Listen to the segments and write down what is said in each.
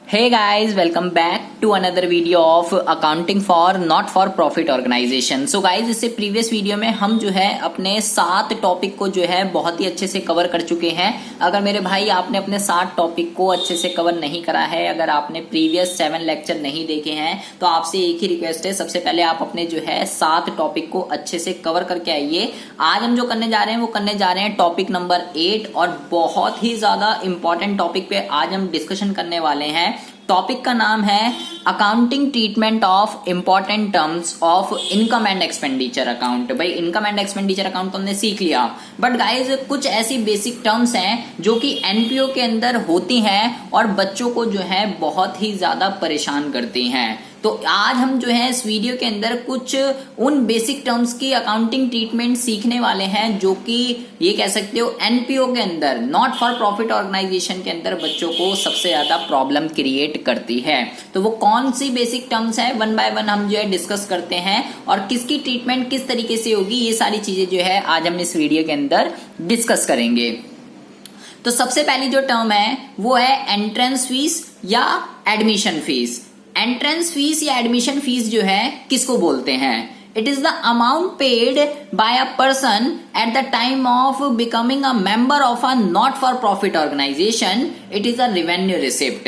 Hey guys, welcome back to another video of accounting for not for profit organization. So guys, इससे previous video में हम जो है अपने 7 टॉपिक को जो है बहुत ही अच्छे से कवर कर चुके हैं। अगर मेरे भाई आपने अपने 7 टॉपिक को अच्छे से कवर नहीं करा है, अगर आपने प्रीवियस 7 लेक्चर नहीं देखे हैं, तो आपसे एक ही रिक्वेस्ट है, सबसे पहले आप अपने जो है 7 टॉपिक को अच्छे से कवर करके आइए। आज हम जो करने जा रहे हैं वो करने जा रहे हैं टॉपिक नंबर 8 और बहुत ही ज्यादा इंपॉर्टेंट टॉपिक पे आज हम डिस्कशन करने वाले हैं। टॉपिक का नाम है accounting treatment of important terms of income and expenditure account. भाई इनकम एंड एक्सपेंडिचर अकाउंट तो हमने सीख लिया, बट गाइज कुछ ऐसी बेसिक टर्म्स हैं जो कि एनपीओ के अंदर होती हैं और बच्चों को जो है बहुत ही ज्यादा परेशान करती हैं। तो आज हम जो है इस वीडियो के अंदर कुछ उन बेसिक टर्म्स की अकाउंटिंग ट्रीटमेंट सीखने वाले हैं जो कि ये कह सकते हो एनपीओ के अंदर, नॉट फॉर प्रॉफिट ऑर्गेनाइजेशन के अंदर बच्चों को सबसे ज्यादा प्रॉब्लम क्रिएट करती है। तो वो कौन सी बेसिक टर्म्स है, वन बाय वन हम जो है डिस्कस करते हैं और किसकी ट्रीटमेंट किस तरीके से होगी, ये सारी चीजें जो है आज हम इस वीडियो के अंदर डिस्कस करेंगे। तो सबसे पहली जो टर्म है वो है एंट्रेंस फीस या एडमिशन फीस। एंट्रेंस फीस या एडमिशन फीस जो है किसको बोलते हैं? It is the amount paid by a person at the time of becoming a member of a not for profit organisation. It is a revenue receipt.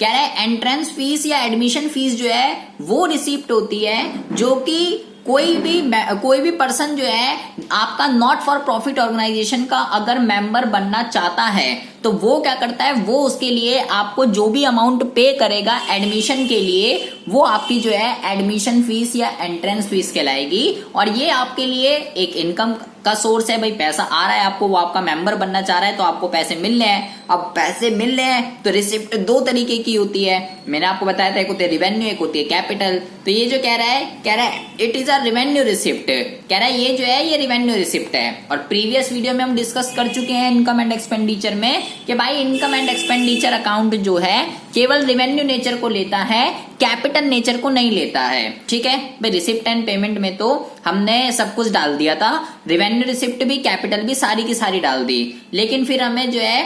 कह रहा है entrance fees या एडमिशन फीस जो है वो रिसिप्ट होती है जो कि कोई भी पर्सन जो है आपका नॉट फॉर प्रॉफिट ऑर्गेनाइजेशन का अगर मेंबर बनना चाहता है तो वो क्या करता है, वो उसके लिए आपको जो भी अमाउंट पे करेगा एडमिशन के लिए, वो आपकी जो है एडमिशन फीस या एंट्रेंस फीस कहलाएगी। और ये आपके लिए एक इनकम का सोर्स है। भाई पैसा आ रहा है आपको, वो आपका मेंबर बनना चाह रहा है तो आपको पैसे मिल रहे हैं। अब पैसे मिल रहे हैं तो रिसिप्ट 2 तरीके की होती है। मैंने आपको बताया था, एक होती है रिवेन्यू, एक होती है कैपिटल। तो ये जो कह रहा है it is a revenue receipt. कह रहा है ये जो है ये रिवेन्यू रिसिप्ट है। और प्रीवियस वीडियो में हम डिस्कस कर चुके हैं इनकम एंड एक्सपेंडिचर में कि भाई इनकम एंड एक्सपेंडिचर अकाउंट जो है केवल रिवेन्यू नेचर को लेता है, कैपिटल नेचर को नहीं लेता है। ठीक है भाई, रिसिप्ट एंड पेमेंट में तो हमने सब कुछ डाल दिया था, रिवेन्यू रिसिप्ट भी कैपिटल भी सारी की सारी डाल दी, लेकिन फिर हमें जो है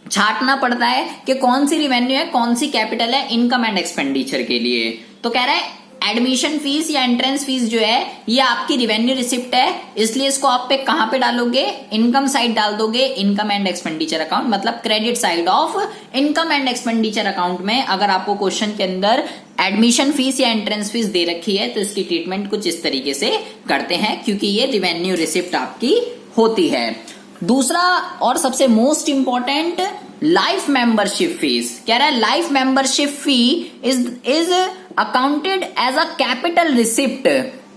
छांटना पड़ता है कि कौन सी रिवेन्यू है कौन सी कैपिटल है इनकम एंड एक्सपेंडिचर के लिए। तो कह रहा है एडमिशन फीस या एंट्रेंस फीस जो है ये आपकी रिवेन्यू रिसिप्ट है, इसलिए इसको आप पे कहां पे डालोगे, इनकम साइड डाल दोगे, इनकम एंड एक्सपेंडिचर अकाउंट मतलब credit side of income and expenditure account में। अगर आपको क्वेश्चन के अंदर एडमिशन फीस या एंट्रेंस फीस दे रखी है तो इसकी ट्रीटमेंट कुछ इस तरीके से करते हैं क्योंकि ये रिवेन्यू रिसिप्ट आपकी होती है। दूसरा और सबसे most important, life membership fees. कह रहा है life membership fee is accounted as a capital receipt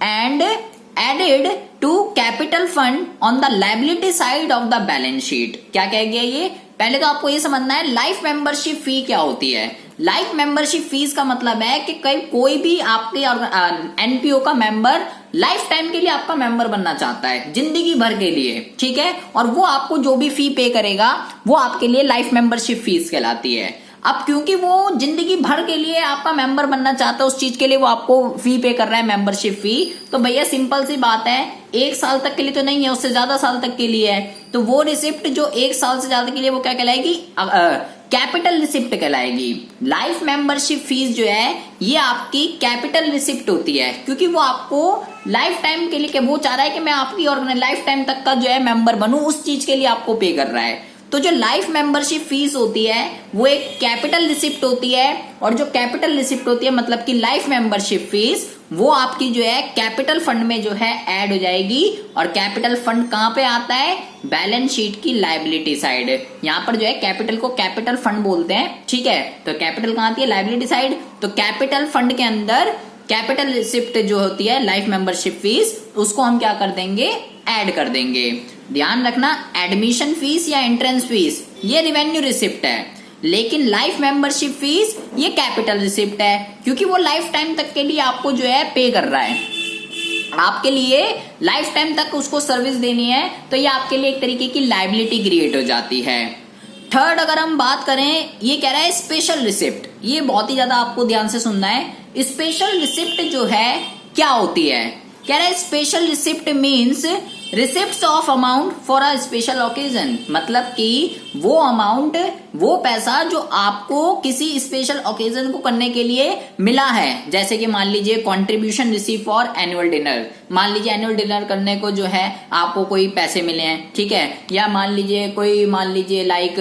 and added to capital fund on the liability side of the balance sheet। क्या कह गया ये? पहले तो आपको ये समझना है लाइफ मेंबरशिप फी क्या होती है। लाइफ मेंबरशिप फीस का मतलब है कि कोई भी आपके एनपीओ का मेंबर लाइफ टाइम के लिए आपका मेंबर बनना चाहता है, जिंदगी भर के लिए, ठीक है, और वो आपको जो भी फी पे करेगा वो आपके लिए लाइफ मेंबरशिप फीस कहलाती है। अब क्योंकि वो जिंदगी भर के लिए आपका मेंबर बनना चाहता है, उस चीज के लिए वो आपको फी पे कर रहा है, मेंबरशिप फी, तो भैया सिंपल सी बात है 1 साल तक के लिए तो नहीं है, उससे ज्यादा साल तक के लिए है। तो वो रिसिप्ट जो 1 साल से ज्यादा के लिए वो क्या कहलाएगी, कैपिटल रिसिप्ट कहलाएगी। लाइफ मेंबरशिप फीस जो है ये आपकी कैपिटल रिसिप्ट होती है क्योंकि वो आपको लाइफ टाइम के लिए, वो चाह रहा है कि मैं आपकी लाइफ टाइम तक का जो है मेंबर बनूं, उस चीज के लिए आपको पे कर रहा है। तो जो लाइफ मेंबरशिप फीस होती है वो एक कैपिटल रिसिप्ट होती है, और जो कैपिटल रिसिप्ट होती है मतलब कि लाइफ मेंबरशिप फीस वो आपकी जो है कैपिटल फंड में जो है ऐड हो जाएगी। और कैपिटल फंड कहां पे आता है, बैलेंस शीट की लायबिलिटी साइड। यहां पर जो है कैपिटल को कैपिटल फंड बोलते हैं, ठीक है, तो कैपिटल कहां आती है, लायबिलिटी साइड। तो कैपिटल फंड के अंदर कैपिटल रिसिप्ट जो होती है लाइफ मेंबरशिप फीस, उसको हम क्या कर देंगे, ऐड कर देंगे। ध्यान रखना, एडमिशन फीस या एंट्रेंस फीस ये रिवेन्यू रिसिप्ट है, लेकिन लाइफ मेंबरशिप फीस ये कैपिटल रिसिप्ट है क्योंकि वो लाइफ टाइम तक के लिए आपको जो है पे कर रहा है, आपके लिए लाइफ टाइम तक उसको सर्विस देनी है, तो ये आपके लिए एक तरीके की लायबिलिटी क्रिएट हो जाती है। थर्ड अगर हम बात करें, ये कह रहा है स्पेशल रिसिप्ट। ये बहुत ही ज्यादा आपको ध्यान से सुनना है। स्पेशल रिसिप्ट जो है क्या होती है, कह रहा है special receipt means receipts of amount for a special occasion, मतलब कि वो अमाउंट वो पैसा जो आपको किसी स्पेशल ओकेजन को करने के लिए मिला है। जैसे कि मान लीजिए contribution receive for annual dinner, मान लीजिए एनुअल डिनर करने को जो है आपको कोई पैसे मिले हैं, ठीक है। या मान लीजिए लाइक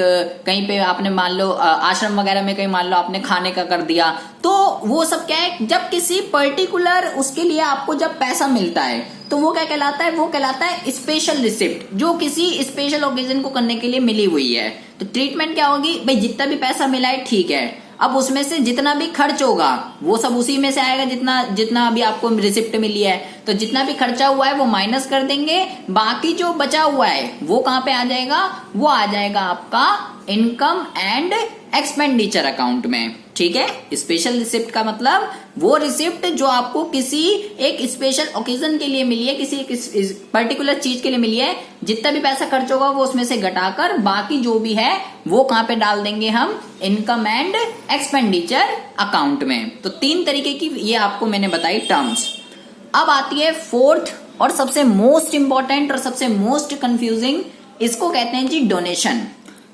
कहीं पे आपने मान लो आश्रम वगैरह में कहीं मान लो आपने खाने का कर दिया, तो वो सब क्या है, जब किसी पर्टिकुलर उसके लिए आपको जब पैसा मिलता है तो वो क्या कहलाता है, वो कहलाता है स्पेशल रिसिप्ट, जो किसी स्पेशल ओकेजन को करने के लिए मिली हुई है। तो ट्रीटमेंट क्या होगी भाई, जितना भी पैसा मिला है ठीक है, अब उसमें से जितना भी खर्च होगा वो सब उसी में से आएगा, जितना अभी आपको रिसिप्ट मिली है, तो जितना भी खर्चा हुआ है वो माइनस कर देंगे, बाकी जो बचा हुआ है वो कहां पे आ जाएगा, वो आ जाएगा आपका इनकम एंड एक्सपेंडिचर अकाउंट में, ठीक है। स्पेशल रिसिप्ट का मतलब वो रिसिप्ट जो आपको किसी एक स्पेशल ओकेजन के लिए मिली है, किसी पर्टिकुलर चीज के लिए मिली है, जितना भी पैसा खर्च होगा वो उसमें से घटाकर बाकी जो भी है वो कहां पे डाल देंगे हम, इनकम एंड एक्सपेंडिचर अकाउंट में। तो 3 तरीके की ये आपको मैंने बताई टर्म्स। अब आती है फोर्थ और सबसे मोस्ट इंपॉर्टेंट और सबसे मोस्ट कंफ्यूजिंग, इसको कहते हैं जी डोनेशन।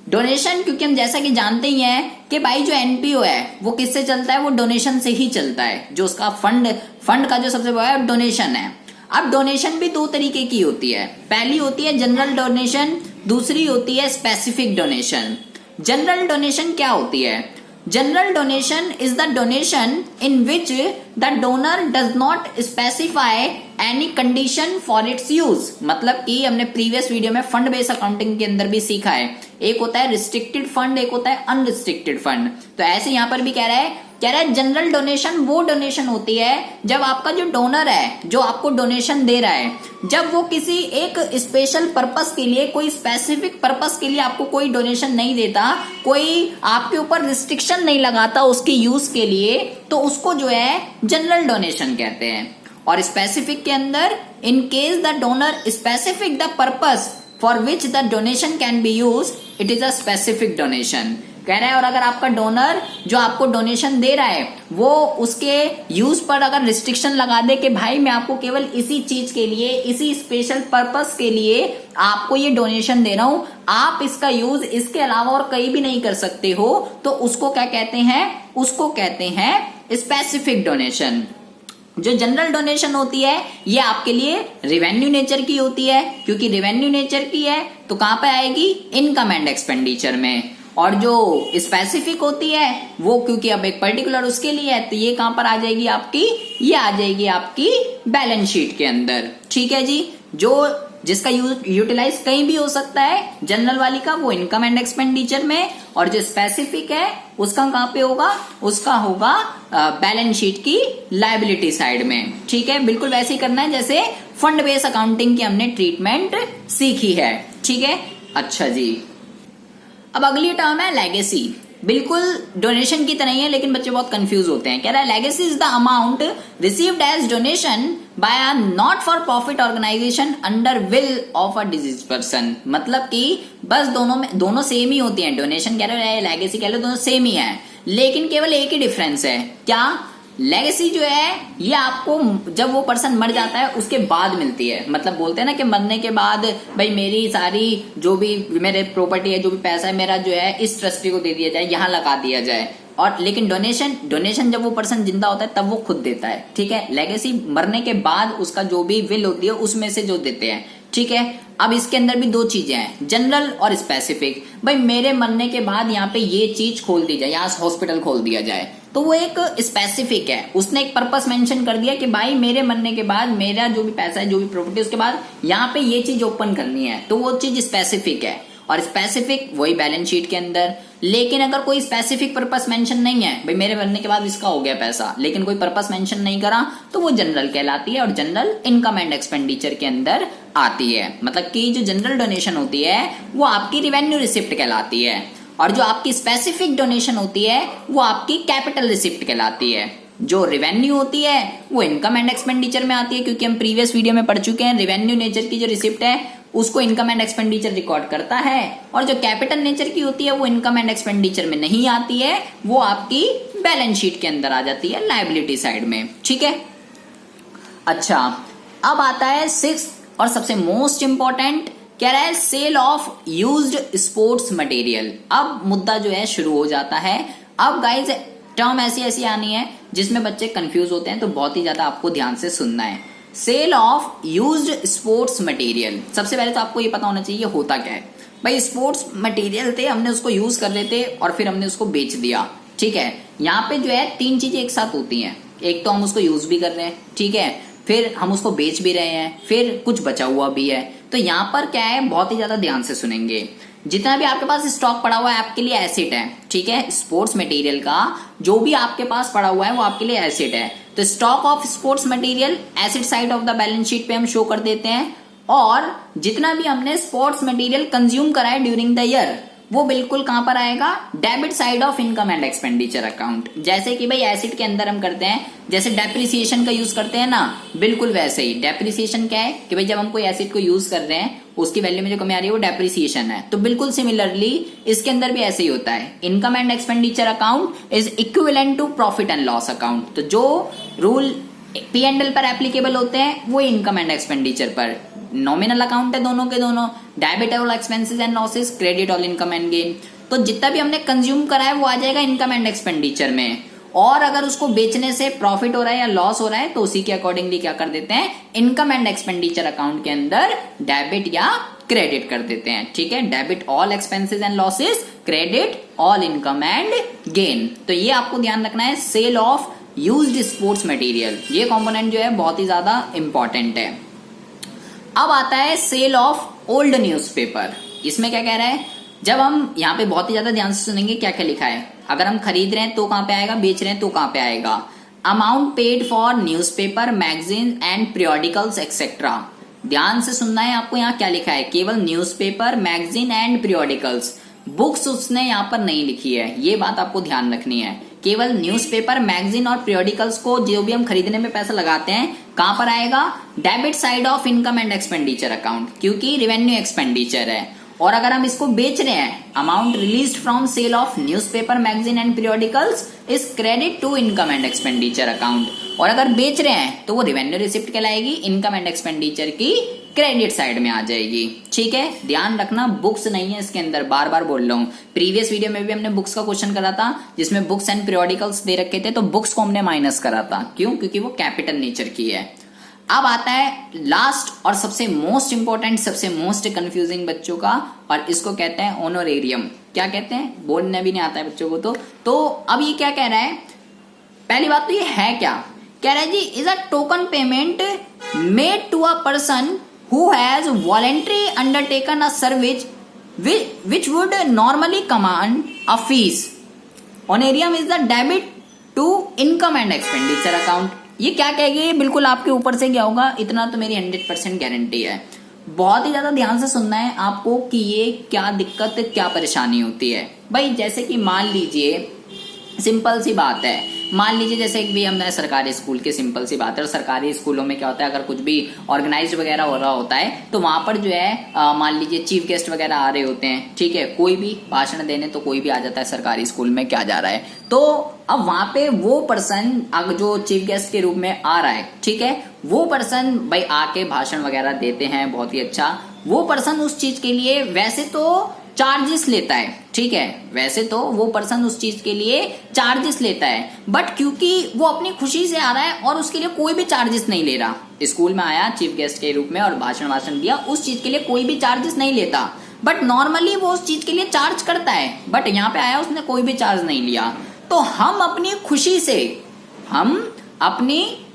डोनेशन, क्योंकि हम जैसा कि जानते ही हैं कि भाई जो एनपीओ है वो किससे चलता है, वो डोनेशन से ही चलता है, जो उसका फंड का जो सबसे बड़ा डोनेशन है। अब डोनेशन भी 2 तरीके की होती है, पहली होती है जनरल डोनेशन, दूसरी होती है स्पेसिफिक डोनेशन। जनरल डोनेशन क्या होती है, general donation is the donation in which the donor does not specify any condition for its use. मतलब कि हमने प्रीवियस वीडियो में फंड बेस्ड अकाउंटिंग के अंदर भी सीखा है, एक होता है रिस्ट्रिक्टेड फंड, एक होता है अनरिस्ट्रिक्टेड फंड। तो ऐसे यहां पर भी कह रहा है जनरल डोनेशन वो डोनेशन होती है जब आपका जो डोनर है, जो आपको डोनेशन दे रहा है, जब वो किसी एक स्पेशल पर्पस के लिए, कोई स्पेसिफिक पर्पस के लिए आपको कोई डोनेशन नहीं देता, कोई आपके ऊपर रिस्ट्रिक्शन नहीं लगाता उसके यूज के लिए, तो उसको जो है जनरल डोनेशन कहते हैं। और स्पेसिफिक के अंदर, in case the donor specific the purpose for which the donation can be use, it is a specific donation कह रहा है। और अगर आपका डोनर जो आपको डोनेशन दे रहा है वो उसके यूज पर अगर रिस्ट्रिक्शन लगा दे कि भाई मैं आपको केवल इसी चीज के लिए, इसी स्पेशल पर्पस के लिए आपको ये डोनेशन दे रहा हूं, आप इसका यूज इसके अलावा और कहीं भी नहीं कर सकते हो, तो उसको क्या कहते हैं, उसको कहते हैं स्पेसिफिक डोनेशन। जो जनरल डोनेशन होती है ये आपके लिए रेवेन्यू नेचर की होती है, क्योंकि रेवेन्यू नेचर की है तो कहां पे आएगी, इनकम एंड एक्सपेंडिचर में। और जो स्पेसिफिक होती है वो क्योंकि अब एक पर्टिकुलर उसके लिए है, तो ये कहां पर आ जाएगी आपकी, ये आ जाएगी आपकी बैलेंस शीट के अंदर, ठीक है जी। जो जिसका यूटिलाइज कहीं भी हो सकता है, जनरल वाली का वो इनकम एंड एक्सपेंडिचर में, और जो स्पेसिफिक है उसका कहां पे होगा, उसका होगा बैलेंस शीट की लायबिलिटी साइड में, ठीक है। बिल्कुल वैसे ही करना है जैसे फंड बेस्ड अकाउंटिंग की हमने ट्रीटमेंट सीखी है, ठीक है। अच्छा जी, अब अगली टर्म है लेगेसी। बिल्कुल डोनेशन की तरह ही है लेकिन बच्चे बहुत कंफ्यूज होते हैं। कह रहा है legacy is the amount received as donation by a not for profit organisation under will of a deceased person. मतलब कि बस दोनों सेम ही होती हैं, डोनेशन कह रहे हैं, लेगेसी कह रहे, दोनों सेम ही है, लेकिन केवल एक ही डिफरेंस है, क्या, लेगेसी जो है ये आपको जब वो पर्सन मर जाता है उसके बाद मिलती है। मतलब बोलते हैं ना कि मरने के बाद भाई मेरी सारी जो भी मेरे प्रॉपर्टी है, जो भी पैसा है मेरा जो है इस ट्रस्टी को दे दिया जाए, यहाँ लगा दिया जाए। और लेकिन डोनेशन जब वो पर्सन जिंदा होता है तब वो खुद देता है, ठीक है। लेगेसी मरने के बाद उसका जो भी विल होती है उसमें से जो देते हैं, ठीक है। अब इसके अंदर भी 2 चीजें हैं, जनरल और स्पेसिफिक। भाई मेरे मरने के बाद यहाँ पे ये चीज खोल दी जाए, यहाँ हॉस्पिटल खोल दिया जाए, तो वो एक स्पेसिफिक है, उसने एक पर्पस मेंशन कर दिया कि भाई मेरे मरने के बाद मेरा जो भी पैसा है, जो भी प्रॉपर्टी, उसके बाद यहाँ पे ये चीज ओपन करनी है, तो वो चीज स्पेसिफिक है। और स्पेसिफिक वही बैलेंस शीट के अंदर। लेकिन अगर कोई स्पेसिफिक पर्पस मेंशन नहीं है, भाई मेरे मरने के बाद इसका हो गया पैसा, लेकिन कोई पर्पस मेंशन नहीं करा, तो वो जनरल कहलाती है और जनरल इनकम एंड एक्सपेंडिचर के अंदर आती है। मतलब कि जो जनरल डोनेशन होती है वो आपकी रेवेन्यू रिसिप्ट कहलाती है, और जो आपकी स्पेसिफिक डोनेशन होती है वो आपकी कैपिटल रिसिप्ट कहलाती है। जो रेवेन्यू होती है वो इनकम एंड एक्सपेंडिचर में आती है, क्योंकि हम प्रीवियस वीडियो में पढ़ चुके हैं, रेवेन्यू नेचर की जो रिसिप्ट है उसको इनकम एंड एक्सपेंडिचर रिकॉर्ड करता है, और जो कैपिटल नेचर की होती है वो इनकम एंड एक्सपेंडिचर में नहीं आती है, वो आपकी बैलेंस शीट के अंदर आ जाती है, लायबिलिटी साइड में, ठीक है। अच्छा, अब आता है 6th और सबसे मोस्ट इंपॉर्टेंट, कह रहा है sale of used sports material. अब मुद्दा जो है शुरू हो जाता है। अब गाइज टर्म ऐसी ऐसी आनी है जिसमें बच्चे कंफ्यूज होते हैं, तो बहुत ही ज्यादा आपको ध्यान से सुनना है। Sale of used sports material, सबसे पहले तो आपको ये पता होना चाहिए होता क्या है। भाई स्पोर्ट्स मटेरियल थे, हमने उसको यूज कर रहे थे और फिर हमने उसको बेच दिया, ठीक है। यहाँ पे जो है तीन चीजें एक साथ होती हैं। एक तो हम उसको यूज भी कर रहे हैं, ठीक है, फिर हम उसको बेच भी रहे हैं, फिर कुछ बचा हुआ भी है। तो यहाँ पर क्या है, बहुत ही ज्यादा ध्यान से सुनेंगे। जितना भी आपके पास स्टॉक पड़ा हुआ है आपके लिए एसेट है, ठीक है। स्पोर्ट्स मटेरियल का जो भी आपके पास पड़ा हुआ है वो आपके लिए एसेट है। तो stock of sports material asset side of the balance sheet पे हम शो कर देते हैं। और जितना भी हमने स्पोर्ट्स मटेरियल कंज्यूम करा है ड्यूरिंग द ईयर, वो बिल्कुल कहां पर आएगा, debit side of income and expenditure account. जैसे कि भाई एसेट के अंदर हम करते हैं, जैसे डेप्रिसिएशन का यूज करते हैं ना, बिल्कुल वैसे ही डेप्रिसिएशन क्या है कि भाई जब हम कोई एसेट को यूज कर रहे हैं उसकी वैल्यू में जो कमी आ रही है वो डेप्रिसिएशन है। तो बिल्कुल सिमिलरली इसके अंदर भी ऐसे ही होता है। Income and expenditure account is equivalent to profit and loss account. तो जो रूल P&L पर एप्लीकेबल होते हैं वो इनकम एंड एक्सपेंडिचर पर। नॉमिनल अकाउंट है दोनों के दोनों, debit all expenses and losses, credit all income and gain. तो जितना भी हमने कंज्यूम करा है वो आ जाएगा इनकम एंड एक्सपेंडिचर में। और अगर उसको बेचने से प्रॉफिट हो रहा है या लॉस हो रहा है तो उसी के अकॉर्डिंगली क्या कर देते हैं, इनकम एंड एक्सपेंडिचर अकाउंट के अंदर डेबिट या क्रेडिट कर देते हैं, ठीक है। Debit all expenses and losses, credit all income and gain. तो ये आपको ध्यान रखना है, sale of used sports material, ये कंपोनेंट जो है बहुत ही ज्यादा इंपॉर्टेंट है। अब आता है सेल ऑफ ओल्ड न्यूज़पेपर। इसमें क्या कह रहा है, जब हम यहाँ पे बहुत ही ज्यादा ध्यान से सुनेंगे क्या क्या लिखा है। अगर हम खरीद रहे हैं तो कहां पे आएगा, बेच रहे हैं तो कहां पे आएगा। Amount paid for newspaper, magazine and periodicals etcetera. ध्यान से सुनना है आपको, यहाँ क्या लिखा है, केवल newspaper, magazine and periodicals. Books उसने यहाँ पर नहीं लिखी है, ये बात आपको ध्यान रखनी है। केवल न्यूज़पेपर, मैगजीन और पीरियोडिकल्स को जो भी हम खरीदने में पैसा लगाते हैं कहां पर आएगा, debit side of income and expenditure account, क्योंकि रेवेन्यू एक्सपेंडिचर है। और अगर हम इसको बेच रहे हैं, amount released from sale of newspaper, magazine and periodicals is credit to income and expenditure account. और अगर बेच रहे हैं तो वो रेवेन्यू रिसिप्ट कहलाएगी, इनकम एंड एक्सपेंडिचर की क्रेडिट साइड में आ जाएगी, ठीक है। ध्यान रखना बुक्स नहीं है इसके अंदर, बार बार बोल रहा हूं। प्रीवियस वीडियो में भी हमने बुक्स का क्वेश्चन करा था जिसमें बुक्स एंड पीरियोडिकल्स दे रखे थे, तो बुक्स को हमने माइनस करा था। क्यों, क्योंकि वो कैपिटल नेचर की है। अब आता है लास्ट और सबसे मोस्ट इंपॉर्टेंट, सबसे मोस्ट कंफ्यूजिंग बच्चों का, और इसको कहते हैं ऑनोरेरियम। क्या कहते हैं, बोलने भी नहीं आता है बच्चों को। तो अब ये क्या कह रहा है, पहली बात तो ये है क्या, कह रहा है जी is a token payment made to a person who has voluntarily undertaken a service which would normally command a fees. Honorarium is the debit to income and expenditure account. ये क्या कहेगी, बिल्कुल आपके ऊपर से क्या होगा, इतना तो मेरी 100% गारंटी है। बहुत ही ज्यादा ध्यान से सुनना है आपको कि ये क्या दिक्कत, क्या परेशानी होती है। भाई जैसे कि मान लीजिए, सिंपल सी बात है, मान लीजिए जैसे एक भी हमने सरकारी स्कूल की सिंपल सी बात है, और सरकारी स्कूलों में क्या होता है, अगर कुछ भी ऑर्गेनाइज्ड वगैरह हो रहा होता है तो वहां पर जो है मान लीजिए चीफ गेस्ट वगैरह आ रहे होते हैं, ठीक है, कोई भी भाषण देने तो कोई भी आ जाता है सरकारी स्कूल में, क्या जा रहा है। तो अब वहां पे वो पर्सन जो चीफ गेस्ट के रूप में आ रहा है, ठीक है, वो पर्सन भाई आके भाषण वगैरह देते हैं, बहुत ही अच्छा। वो पर्सन उस चीज के लिए वैसे तो चार्जेस लेता है, ठीक है, वैसे तो वो पर्सन उस चीज के लिए चार्जेस लेता है, बट क्योंकि वो अपनी खुशी से आ रहा है और उसके लिए कोई भी चार्जेस नहीं ले रहा, स्कूल में आया चीफ गेस्ट के रूप में और भाषण दिया, उस चीज के लिए कोई भी चार्जेस नहीं लेता, बट नॉर्मली वो उस चीज के लिए चार्ज करता है, बट यहाँ पे आया उसने कोई भी चार्ज नहीं लिया। तो हम अपनी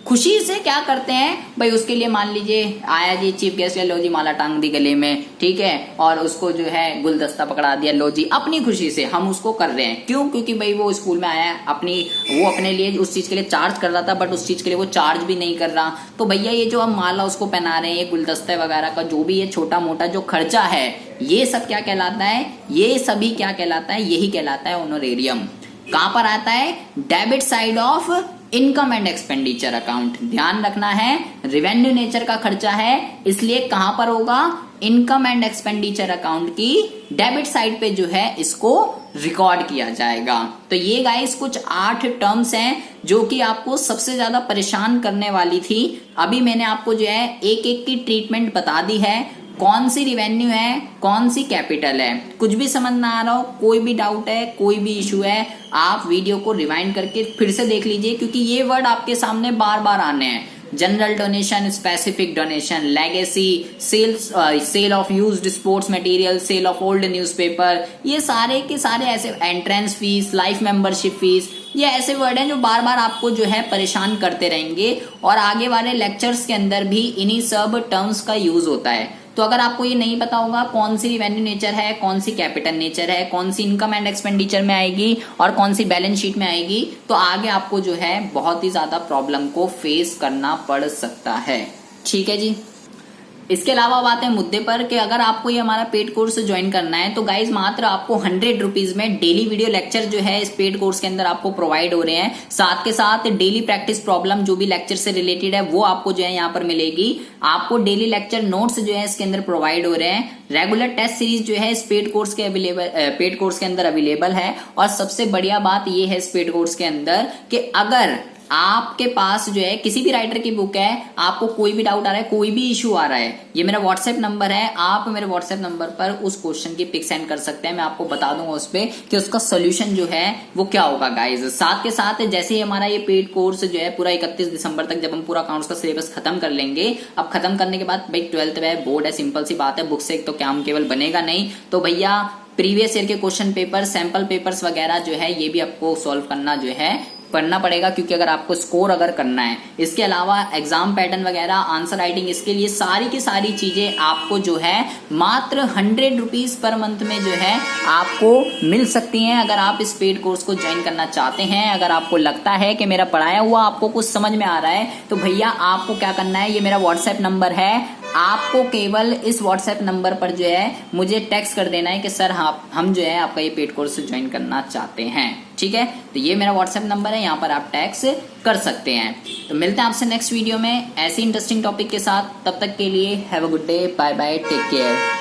खुशी से क्या करते हैं भाई, उसके लिए मान लीजिए आया जी चीफ गेस्ट, लो जी माला टांग दी गले में, ठीक है, और उसको जो है गुलदस्ता पकड़ा दिया, लो जी, अपनी खुशी से हम उसको कर रहे हैं। क्यों, क्योंकि भाई वो स्कूल में आया है, वो अपने लिए उस चीज के लिए चार्ज कर रहा था, बट उस चीज के लिए वो चार्ज भी नहीं कर रहा। तो भैया ये जो हम माला उसको पहना रहे हैं, ये गुलदस्ते वगैरह का जो भी ये छोटा मोटा जो खर्चा है, ये सब क्या कहलाता है, ये सभी क्या कहलाता है, यही कहलाता है ऑनोरेरियम। कहां पर आता है, debit side of income and expenditure account. ध्यान रखना है, रेवेन्यू नेचर का खर्चा है, इसलिए कहां पर होगा, इनकम एंड एक्सपेंडिचर अकाउंट की डेबिट साइड पे जो है इसको रिकॉर्ड किया जाएगा। तो ये गाइस कुछ 8 टर्म्स हैं जो कि आपको सबसे ज्यादा परेशान करने वाली थी। अभी मैंने आपको जो है एक एक की ट्रीटमेंट बता दी है, कौन सी रिवेन्यू है, कौन सी कैपिटल है। कुछ भी समझ ना आ रहा हो, कोई भी डाउट है, कोई भी इशू है, आप वीडियो को रिवाइंड करके फिर से देख लीजिए, क्योंकि ये वर्ड आपके सामने बार बार आने हैं। General donation, specific donation, legacy, sale of used sports material, sale of old newspaper, ये सारे के सारे ऐसे, entrance fees, life membership fees, ये ऐसे वर्ड हैं जो बार बार आपको जो है परेशान करते रहेंगे और आगे वाले लेक्चर्स के अंदर भी इन्हीं सब टर्म्स का यूज होता है। तो अगर आपको ये नहीं पता होगा कौन सी रिवेन्यू नेचर है, कौन सी कैपिटल नेचर है, कौन सी इनकम एंड एक्सपेंडिचर में आएगी और कौन सी बैलेंस शीट में आएगी, तो आगे आपको जो है बहुत ही ज्यादा प्रॉब्लम को फेस करना पड़ सकता है। ठीक है जी। इसके अलावा बात है मुद्दे पर कि अगर आपको ये हमारा पेड कोर्स ज्वाइन करना है तो गाइज मात्र आपको 100 रुपीज में डेली वीडियो लेक्चर जो है इस पेड कोर्स के अंदर आपको प्रोवाइड हो रहे हैं। साथ के साथ डेली प्रैक्टिस प्रॉब्लम जो भी लेक्चर से रिलेटेड है वो आपको जो है यहाँ पर मिलेगी। आपको डेली लेक्चर नोट्स जो है इसके अंदर प्रोवाइड हो रहे हैं। रेगुलर टेस्ट सीरीज जो है इस पेड कोर्स के अंदर अवेलेबल है। और सबसे बढ़िया बात ये है इस पेड कोर्स के अंदर कि अगर आपके पास जो है किसी भी राइटर की बुक है, आपको कोई भी डाउट आ रहा है, कोई भी इशू आ रहा है, ये मेरा व्हाट्सएप नंबर है, आप मेरे व्हाट्सएप नंबर पर उस क्वेश्चन की पिक सेंड कर सकते हैं। मैं आपको बता दूंगा उस पे कि उसका सोल्यूशन जो है वो क्या होगा गाइज। साथ के साथ जैसे ही हमारा ये पेड कोर्स जो है पूरा 31 दिसंबर तक जब हम पूरा अकाउंट्स का सिलेबस खत्म कर लेंगे, अब खत्म करने के बाद भाई 12th है, बोर्ड है, सिंपल सी बात है, बुक से तो काम केवल बनेगा नहीं, तो भैया प्रीवियस ईयर के क्वेश्चन पेपर, सैंपल पेपर्स वगैरह जो है ये भी आपको सॉल्व करना जो है पढ़ना पड़ेगा, क्योंकि अगर आपको स्कोर अगर करना है। इसके अलावा एग्जाम पैटर्न वगैरह, आंसर राइटिंग, इसके लिए सारी की सारी चीजें आपको जो है मात्र 100 रुपीज पर मंथ में जो है आपको मिल सकती हैं अगर आप इस पेड कोर्स को ज्वाइन करना चाहते हैं। अगर आपको लगता है कि मेरा पढ़ाया हुआ आपको कुछ समझ में आ रहा है तो भैया आपको क्या करना है, ये मेरा व्हाट्सएप नंबर है, आपको केवल इस व्हाट्सएप नंबर पर जो है मुझे टेक्स्ट कर देना है कि सर हम जो है आपका ये पेड कोर्स ज्वाइन करना चाहते हैं। ठीक है, तो ये मेरा व्हाट्सएप नंबर है, यहाँ पर आप टैक्स कर सकते हैं। तो मिलते हैं आपसे नेक्स्ट वीडियो में ऐसी इंटरेस्टिंग टॉपिक के साथ। तब तक के लिए have a good day, bye bye, take care.